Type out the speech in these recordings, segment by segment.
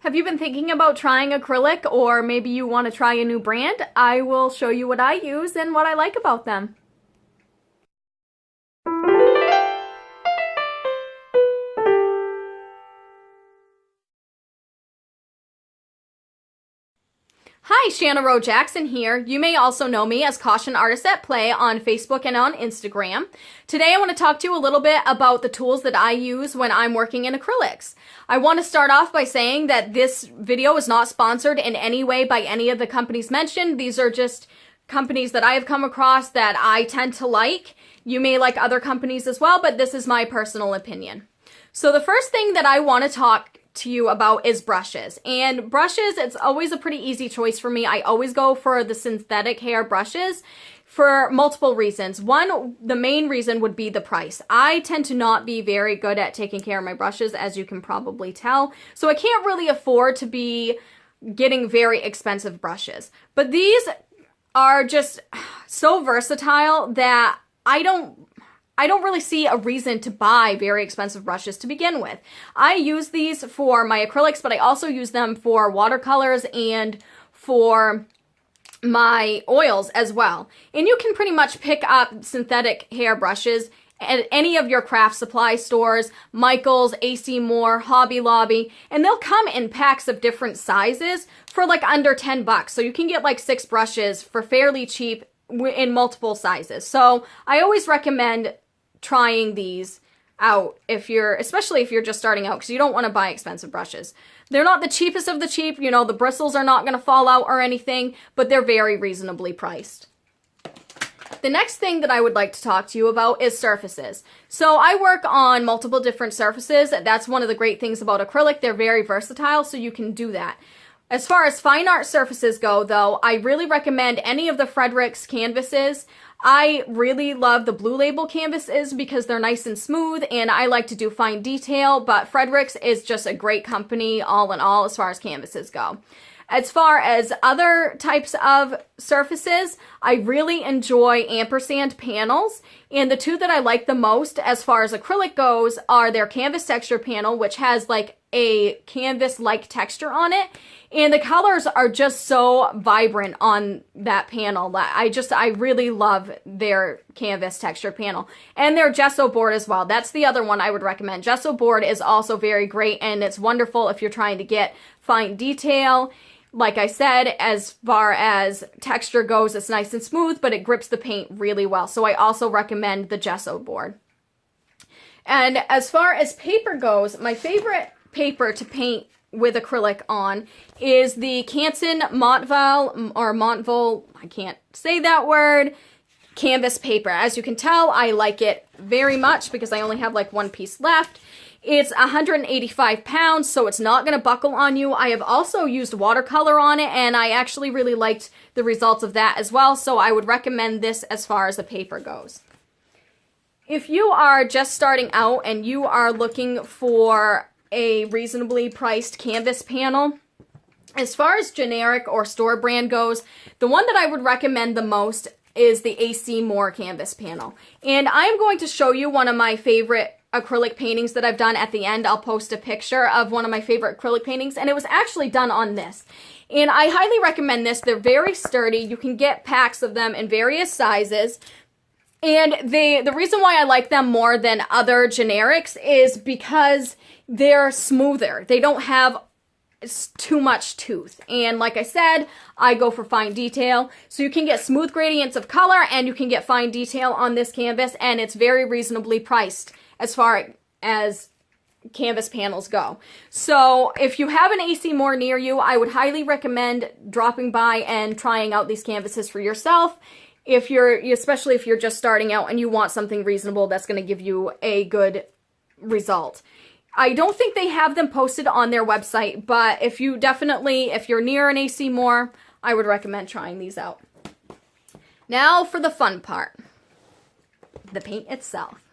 Have you been thinking about trying acrylic, or maybe you want to try a new brand? I will show you what I use and what I like about them. Hi, Shanna Rowe Jackson here. You may also know me as Caution Artist at Play on Facebook and on Instagram. Today I want to talk to you a little bit about the tools that I use when I'm working in acrylics. I want to start off by saying that this video is not sponsored in any way by any of the companies mentioned. These are just companies that I have come across that I tend to like. You may like other companies as well, but this is my personal opinion. So the first thing that I want to talk to you about is brushes. And brushes, it's always a pretty easy choice for me. I always go for the synthetic hair brushes for multiple reasons. One, the main reason would be the price. I tend to not be very good at taking care of my brushes, as you can probably tell. So I can't really afford to be getting very expensive brushes. But these are just so versatile that I don't really see a reason to buy very expensive brushes to begin with. I use these for my acrylics, but I also use them for watercolors and for my oils as well. And you can pretty much pick up synthetic hair brushes at any of your craft supply stores, Michael's, AcMoore, Hobby Lobby, and they'll come in packs of different sizes for like under $10. So you can get like 6 brushes for fairly cheap in multiple sizes. So I always recommend trying these out especially if you're just starting out, because you don't want to buy expensive brushes. They're not the cheapest of the cheap, you know, the bristles are not going to fall out or anything, but they're very reasonably priced. The next thing that I would like to talk to you about is surfaces. So I work on multiple different surfaces. That's one of the great things about acrylic. They're very versatile, so you can do that. As far as fine art surfaces go, though, I really recommend any of the Acrylics canvases. I really love the Blue Label canvases because they're nice and smooth, and I like to do fine detail, but Acrylics is just a great company all in all as far as canvases go. As far as other types of surfaces, I really enjoy ampersand panels, and the two that I like the most as far as acrylic goes are their canvas texture panel, which has like a canvas-like texture on it, and the colors are just so vibrant on that panel. I really love their canvas texture panel. And their gesso board as well. That's the other one I would recommend. Gesso board is also very great, and it's wonderful if you're trying to get fine detail. Like I said, as far as texture goes, it's nice and smooth, but it grips the paint really well. So I also recommend the gesso board. And as far as paper goes, my favorite paper to paint with acrylic on is the Canson Montville, I can't say that word, canvas paper. As you can tell, I like it very much because I only have like one piece left. It's 185 pounds, so it's not going to buckle on you. I have also used watercolor on it, and I actually really liked the results of that as well, so I would recommend this as far as the paper goes. If you are just starting out and you are looking for a reasonably priced canvas panel, as far as generic or store brand goes, the one that I would recommend the most is the AcMoore canvas panel. And I'm going to show you one of my favorite acrylic paintings that I've done at the end. I'll post a picture of one of my favorite acrylic paintings, and it was actually done on this. And I highly recommend this. They're very sturdy. You can get packs of them in various sizes. And the reason why I like them more than other generics is because they're smoother. They don't have too much tooth. And like I said, I go for fine detail. So you can get smooth gradients of color and you can get fine detail on this canvas, and it's very reasonably priced as far as canvas panels go. So if you have an AcMoore near you, I would highly recommend dropping by and trying out these canvases for yourself. Especially if you're just starting out and you want something reasonable that's going to give you a good result. I don't think they have them posted on their website, but if you're near an AcMoore, I would recommend trying these out. Now for the fun part, the paint itself.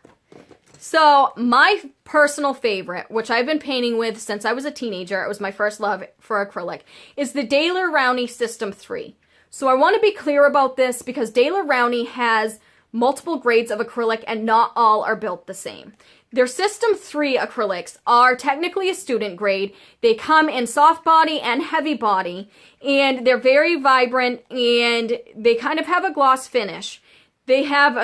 So my personal favorite, which I've been painting with since I was a teenager, it was my first love for acrylic, is the Daler-Rowney System 3. So I want to be clear about this because Daler-Rowney has multiple grades of acrylic and not all are built the same. Their System 3 acrylics are technically a student grade. They come in soft body and heavy body, and they're very vibrant, and they kind of have a gloss finish. They have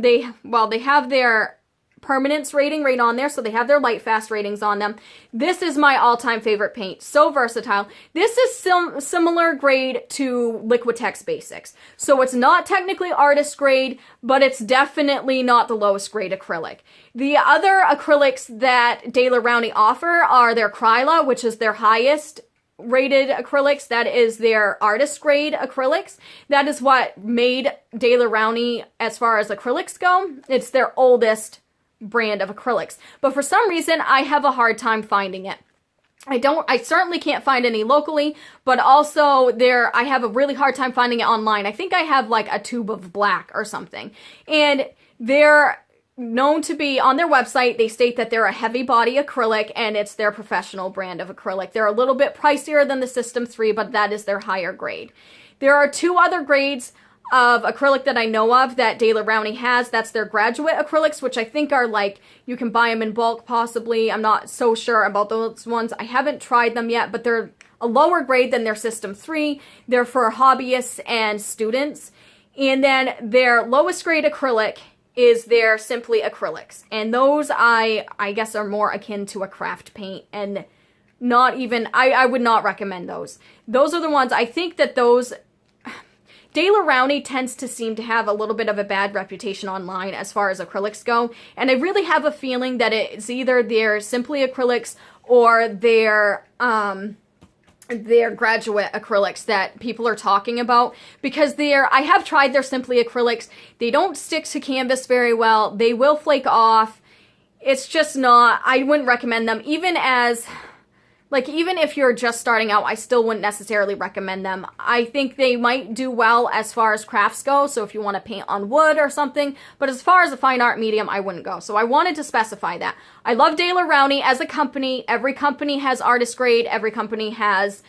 they have their permanence rating right on there, so they have their light fast ratings on them. This is my all-time favorite paint. So versatile. This is similar grade to Liquitex Basics. So it's not technically artist grade, but it's definitely not the lowest grade acrylic. The other acrylics that Daler-Rowney offer are their Acrylic, which is their highest rated acrylics. That is their artist grade acrylics. That is what made Daler-Rowney as far as acrylics go. It's their oldest brand of acrylics, but for some reason I have a hard time finding it. I certainly can't find any locally, but also I have a really hard time finding it online. I think I have like a tube of black or something, and they're known to be, on their website, they state that they're a heavy body acrylic and it's their professional brand of acrylic. They're a little bit pricier than the System 3, but that is their higher grade. There are two other grades of acrylic that I know of that Daler-Rowney has. That's their graduate acrylics, which I think are like, you can buy them in bulk possibly. I'm not so sure about those ones. I haven't tried them yet, but they're a lower grade than their System 3. They're for hobbyists and students. And then their lowest grade acrylic is their Simply Acrylics. And those I guess are more akin to a craft paint, and not even, I would not recommend those. Those are the ones, I think that those, Daler-Rowney tends to seem to have a little bit of a bad reputation online as far as acrylics go, and I really have a feeling that it's either their Simply Acrylics or their graduate acrylics that people are talking about, because I have tried their Simply Acrylics. They don't stick to canvas very well. They will flake off. It's just not, I wouldn't recommend them. Even if you're just starting out, I still wouldn't necessarily recommend them. I think they might do well as far as crafts go, so if you want to paint on wood or something, but as far as a fine art medium, I wouldn't go. So I wanted to specify that. I love Daler-Rowney as a company. Every company has artist grade. Every company has,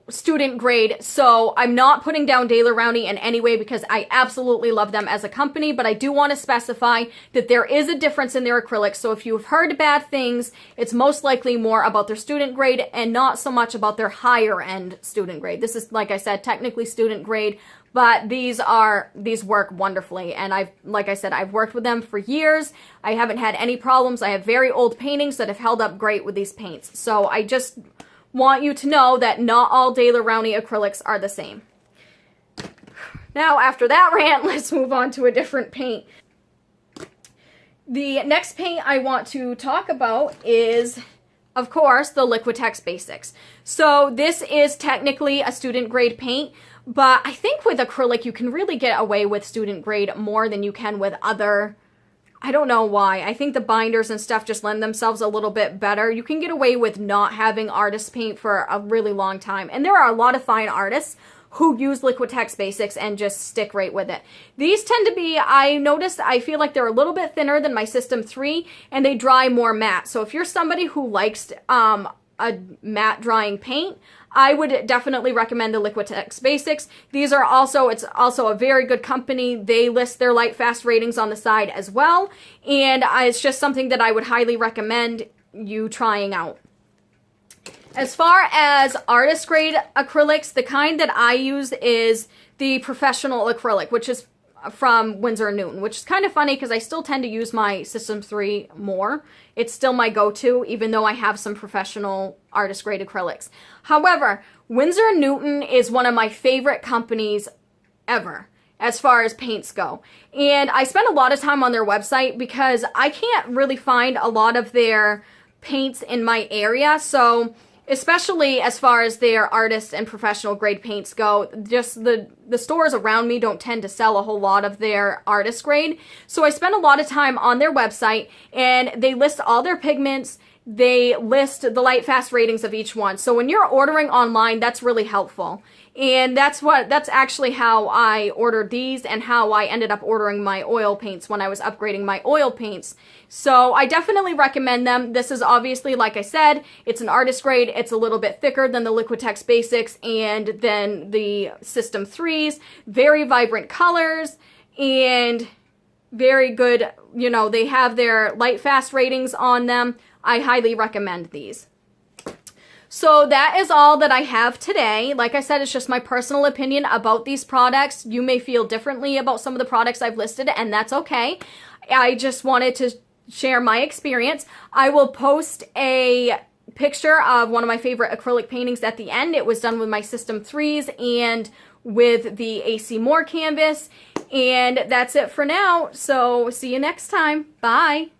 student grade. So I'm not putting down Daler-Rowney in any way, because I absolutely love them as a company, but I do want to specify that there is a difference in their acrylics. So if you've heard bad things, it's most likely more about their student grade and not so much about their higher end student grade. This is, like I said, technically student grade, but these work wonderfully. And I've worked with them for years. I haven't had any problems. I have very old paintings that have held up great with these paints. So I just want you to know that not all Daler-Rowney acrylics are the same. Now, after that rant, let's move on to a different paint. The next paint I want to talk about is, of course, the Liquitex Basics. So this is technically a student grade paint, but I think with acrylic you can really get away with student grade more than you can with other, I don't know why. I think the binders and stuff just lend themselves a little bit better. You can get away with not having artist paint for a really long time. And there are a lot of fine artists who use Liquitex Basics and just stick right with it. These tend to be, I feel like they're a little bit thinner than my System 3, and they dry more matte. So if you're somebody who likes a matte drying paint, I would definitely recommend the Liquitex Basics. It's also a very good company. They list their light fast ratings on the side as well, and it's just something that I would highly recommend you trying out. As far as artist grade acrylics, the kind that I use is the professional acrylic, which is from Windsor Newton, which is kind of funny because I still tend to use my System 3 more. It's still my go-to, even though I have some professional artist grade acrylics. However, Windsor Newton is one of my favorite companies ever as far as paints go. And I spend a lot of time on their website because I can't really find a lot of their paints in my area. So especially as far as their artist and professional grade paints go, just the stores around me don't tend to sell a whole lot of their artist grade. So I spend a lot of time on their website, and they list all their pigments. They list the light fast ratings of each one. So when you're ordering online, that's really helpful. And that's actually how I ordered these and how I ended up ordering my oil paints when I was upgrading my oil paints. So I definitely recommend them. This is obviously, like I said, it's an artist grade. It's a little bit thicker than the Liquitex Basics and then the System 3s. Very vibrant colors, and very good. You know, they have their light fast ratings on them. I highly recommend these. So that is all that I have today. Like I said, it's just my personal opinion about these products. You may feel differently about some of the products I've listed, and that's okay. I just wanted to share my experience. I will post a picture of one of my favorite acrylic paintings at the end. It was done with my System 3s and with the AcMoore canvas. And that's it for now. So see you next time. Bye.